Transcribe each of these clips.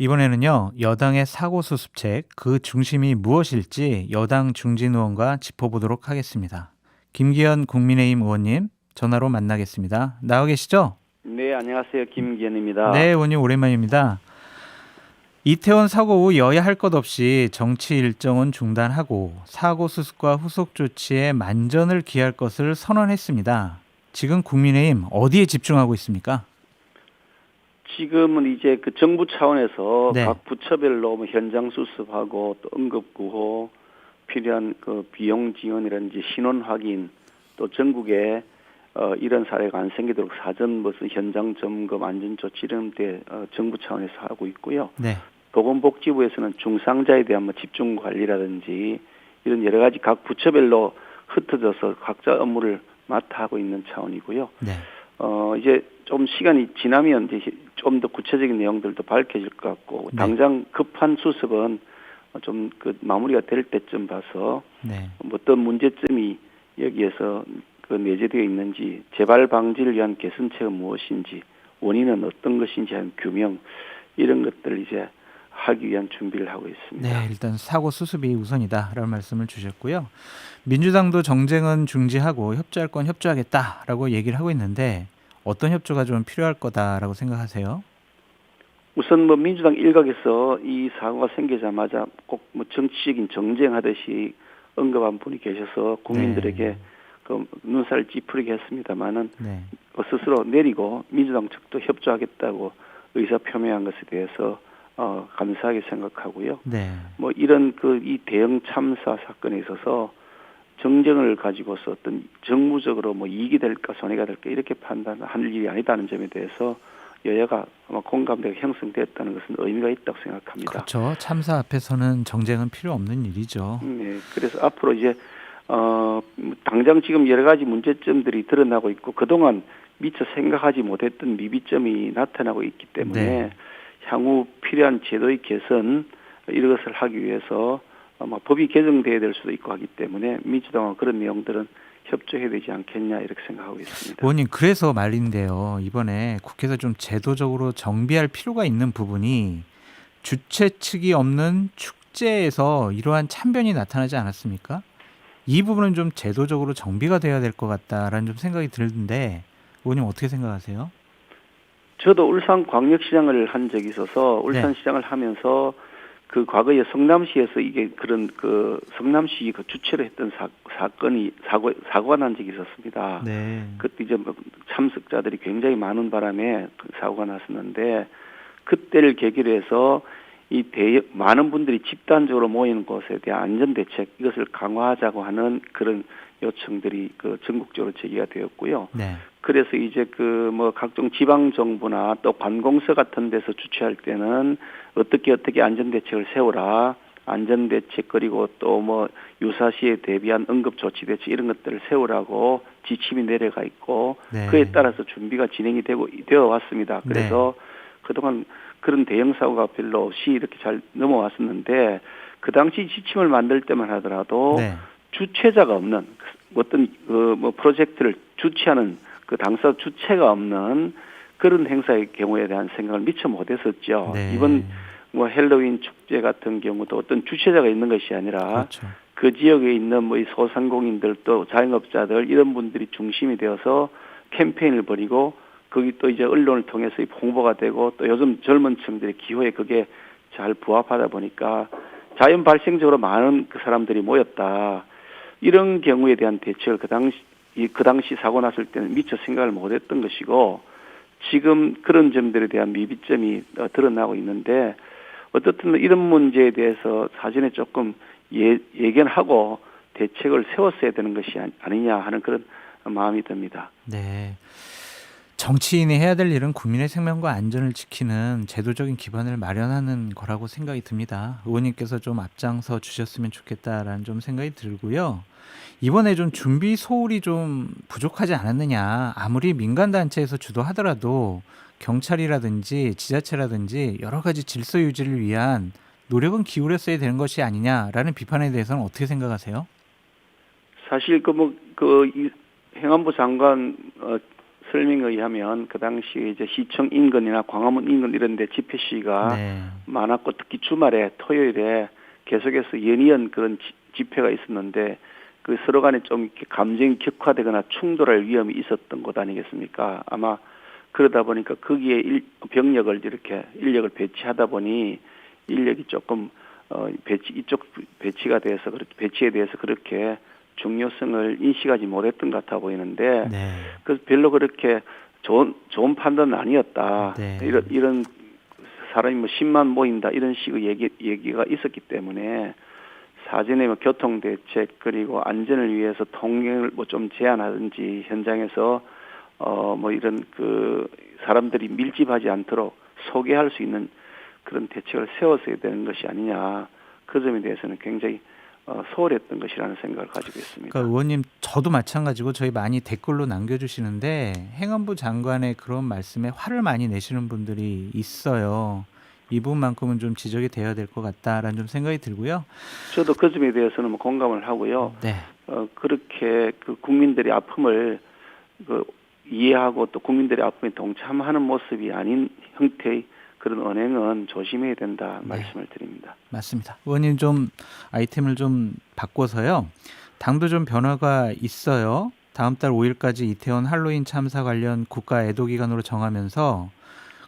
이번에는요, 여당의 사고수습책, 그 중심이 무엇일지 여당 중진 의원과 짚어보도록 하겠습니다. 김기현 국민의힘 의원님, 전화로 만나겠습니다. 나와 계시죠? 네, 안녕하세요. 네, 김기현입니다. 의원님 오랜만입니다. 이태원 사고 후 여야 할 것 없이 정치 일정은 중단하고 사고수습과 후속 조치에 만전을 기할 것을 선언했습니다. 지금 국민의힘 어디에 집중하고 있습니까? 지금은 이제 그 정부 차원에서 네, 각 부처별로 뭐 현장 수습하고 또 응급 구호, 필요한 그 비용 지원이라든지 신원 확인, 또 전국에 이런 사례가 안 생기도록 사전 무슨 현장 점검, 안전 조치 이런 데 정부 차원에서 하고 있고요. 네, 보건복지부에서는 중상자에 대한 뭐 집중 관리라든지 이런 여러 가지 각 부처별로 흩어져서 각자 업무를 맡아 하고 있는 차원이고요. 네, 이제 좀 시간이 지나면 이제 좀 더 구체적인 내용들도 밝혀질 것 같고, 네, 당장 급한 수습은 좀 그 마무리가 될 때쯤 봐서 네. 어떤 문제점이 여기에서 그 내재되어 있는지, 재발 방지를 위한 개선책은 무엇인지, 원인은 어떤 것인지 한 규명, 이런 것들을 이제 하기 위한 준비를 하고 있습니다. 네, 일단 사고 수습이 우선이다라는 말씀을 주셨고요. 민주당도 정쟁은 중지하고 협조할 건 협조하겠다라고 얘기를 하고 있는데 어떤 협조가 좀 필요할 거다라고 생각하세요? 우선 뭐 민주당 일각에서 이 사고가 생기자마자 꼭 뭐 정치적인 정쟁하듯이 언급한 분이 계셔서 국민들에게 네, 그 눈살을 찌푸리게 했습니다마는 네, 스스로 내리고 민주당 측도 협조하겠다고 의사 표명한 것에 대해서 감사하게 생각하고요. 네, 뭐 이런 그 이 대형 참사 사건에 있어서 정쟁을 가지고서 어떤 정무적으로 뭐 이익이 될까 손해가 될까 이렇게 판단할 일이 아니다는 점에 대해서 여야가 아마 공감대가 형성됐다는 것은 의미가 있다고 생각합니다. 그렇죠. 참사 앞에서는 정쟁은 필요 없는 일이죠. 네, 그래서 앞으로 이제 당장 지금 여러 가지 문제점들이 드러나고 있고 그동안 미처 생각하지 못했던 미비점이 나타나고 있기 때문에 네, 향후 필요한 제도의 개선 이런 것을 하기 위해서 아마 법이 개정돼야 될 수도 있고 하기 때문에 민주당은 그런 내용들은 협조해야 되지 않겠냐 이렇게 생각하고 있습니다. 의원님 그래서 말인데요. 이번에 국회에서 좀 제도적으로 정비할 필요가 있는 부분이 주최 측이 없는 축제에서 이러한 참변이 나타나지 않았습니까? 이 부분은 좀 제도적으로 정비가 돼야 될 것 같다라는 좀 생각이 드는데 의원님 어떻게 생각하세요? 저도 울산광역시장을 한 적이 있어서 네, 울산시장을 하면서 그 과거에 성남시에서 이게 그런 그 성남시 그 주최를 했던 사고가 난 적이 있었습니다. 네, 그때 이제 뭐 참석자들이 굉장히 많은 바람에 그 사고가 났었는데 그때를 계기로 해서 많은 분들이 집단적으로 모이는 곳에 대한 안전 대책 이것을 강화하자고 하는 그런 요청들이 그 전국적으로 제기가 되었고요. 네, 그래서 이제 그 뭐 각종 지방 정부나 또 관공서 같은 데서 주최할 때는 어떻게 안전 대책을 세우라. 안전 대책 그리고 또 뭐 유사시에 대비한 응급 조치 대책 이런 것들을 세우라고 지침이 내려가 있고 그에 네, 따라서 준비가 진행이 되어 왔습니다. 네, 그래서 그동안 그런 대형 사고가 별로 없이 이렇게 잘 넘어왔었는데 그 당시 지침을 만들 때만 하더라도 네, 주최자가 없는 어떤 그 뭐 프로젝트를 주최하는 그 당사 주체가 없는 그런 행사의 경우에 대한 생각을 미처 못했었죠. 이번 네, 뭐 헬로윈 축제 같은 경우도 어떤 주최자가 있는 것이 아니라 그렇죠. 그 지역에 있는 뭐 이 소상공인들 또 자영업자들 이런 분들이 중심이 되어서 캠페인을 벌이고 거기 또 이제 언론을 통해서 홍보가 되고 또 요즘 젊은 층들의 기호에 그게 잘 부합하다 보니까 자연 발생적으로 많은 그 사람들이 모였다. 이런 경우에 대한 대책을 그 당시 사고 났을 때는 미처 생각을 못했던 것이고 지금 그런 점들에 대한 미비점이 드러나고 있는데 어떻든 이런 문제에 대해서 사전에 조금 예견하고 대책을 세웠어야 되는 것이 아니냐 하는 그런 마음이 듭니다. 네. 정치인이 해야 될 일은 국민의 생명과 안전을 지키는 제도적인 기반을 마련하는 거라고 생각이 듭니다. 의원님께서 좀 앞장서 주셨으면 좋겠다라는 좀 생각이 들고요. 이번에 좀 준비 소홀이 좀 부족하지 않았느냐. 아무리 민간단체에서 주도하더라도 경찰이라든지 지자체라든지 여러 가지 질서 유지를 위한 노력은 기울였어야 되는 것이 아니냐라는 비판에 대해서는 어떻게 생각하세요? 사실 행안부 장관 설명에 의하면 그 당시에 이제 시청 인근이나 광화문 인근 이런 데 집회 시위가 네. 많았고 특히 주말에 토요일에 계속해서 연이은 그런 집회가 있었는데 그 서로 간에 좀 이렇게 감정이 격화되거나 충돌할 위험이 있었던 것 아니겠습니까? 아마 그러다 보니까 거기에 병력을 이렇게 인력을 배치하다 보니 인력이 조금 이쪽 배치가 돼서 배치에 대해서 그렇게 중요성을 인식하지 못했던 것 같아 보이는데 네. 그래서 별로 그렇게 좋은 판단은 아니었다. 네. 이런 사람이 뭐 10만 모인다 이런 식의 얘기가 있었기 때문에 사전에 뭐 교통 대책 그리고 안전을 위해서 통행을 뭐 좀 제한하든지 현장에서 뭐 이런 그 사람들이 밀집하지 않도록 소개할 수 있는 그런 대책을 세웠어야 되는 것이 아니냐. 그 점에 대해서는 굉장히 소홀했던 것이라는 생각을 가지고 있습니다. 그러니까 의원님 저도 마찬가지고 저희 많이 댓글로 남겨주시는데 행안부 장관의 그런 말씀에 화를 많이 내시는 분들이 있어요. 이 부분만큼은 좀 지적이 되어야 될 것 같다라는 좀 생각이 들고요. 저도 그 점에 대해서는 뭐 공감을 하고요. 네. 그렇게 그 국민들의 아픔을 이해하고 또 국민들의 아픔에 동참하는 모습이 아닌 형태의 그런 언행은 조심해야 된다 말씀을 드립니다. 맞습니다. 의원님 좀 아이템을 좀 바꿔서요. 당도 좀 변화가 있어요. 다음 달 5일까지 이태원 할로윈 참사 관련 국가 애도 기간으로 정하면서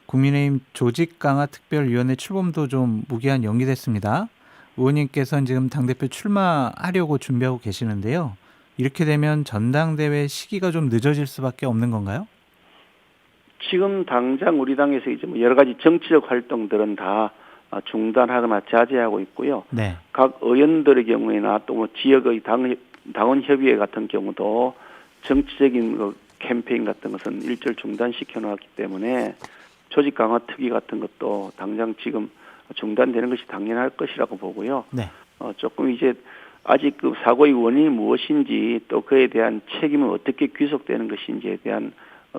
국민의힘 조직 강화 특별위원회 출범도 좀 무기한 연기됐습니다. 의원님께서는 지금 당대표 출마하려고 준비하고 계시는데요. 이렇게 되면 전당대회 시기가 좀 늦어질 수밖에 없는 건가요? 지금 당장 우리 당에서 이제 뭐 여러 가지 정치적 활동들은 다 중단하거나 자제하고 있고요. 네. 각 의원들의 경우에나 또 뭐 지역의 당원 협의회 같은 경우도 정치적인 그 캠페인 같은 것은 일절 중단시켜 놓았기 때문에 조직 강화 특위 같은 것도 당장 지금 중단되는 것이 당연할 것이라고 보고요. 네. 조금 이제 아직 그 사고의 원인이 무엇인지 또 그에 대한 책임은 어떻게 귀속되는 것인지에 대한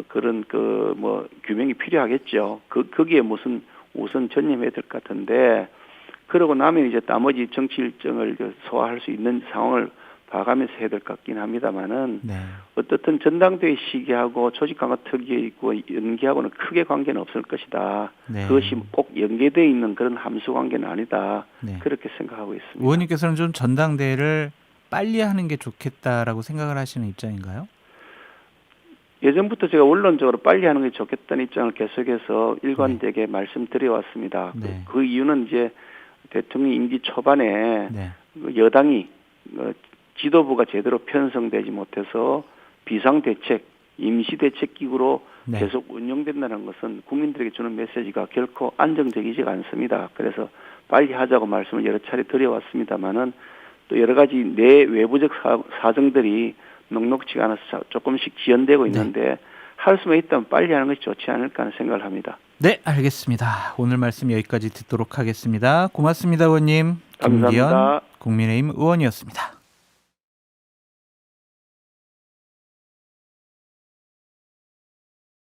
그런 그 뭐 규명이 필요하겠죠. 거기에 무슨 우선 전념해야 될 것 같은데 그러고 나면 이제 나머지 정치 일정을 소화할 수 있는 상황을 봐가면서 해야 될 것 같긴 합니다만은 네. 어떻든 전당대회 시기하고 조직 강화 특위에 있고 연기하고는 크게 관계는 없을 것이다. 네. 그것이 꼭 연계되어 있는 그런 함수 관계는 아니다. 네. 그렇게 생각하고 있습니다. 의원님께서는 좀 전당대회를 빨리 하는 게 좋겠다라고 생각을 하시는 입장인가요? 예전부터 제가 원론적으로 빨리 하는 게 좋겠다는 입장을 계속해서 일관되게 말씀드려 왔습니다. 네. 그 이유는 이제 대통령 임기 초반에 네. 여당이 지도부가 제대로 편성되지 못해서 비상대책, 임시대책기구로 네. 계속 운영된다는 것은 국민들에게 주는 메시지가 결코 안정적이지가 않습니다. 그래서 빨리 하자고 말씀을 여러 차례 드려왔습니다만은 또 여러 가지 내외부적 사정들이 녹록지가 않아서 조금씩 지연되고 있는데 할 수만 있다면 빨리 하는 것이 좋지 않을까 하는 생각을 합니다. 네, 알겠습니다. 오늘 말씀 여기까지 듣도록 하겠습니다. 고맙습니다, 의원님. 감사합니다. 김기현 국민의힘 의원이었습니다.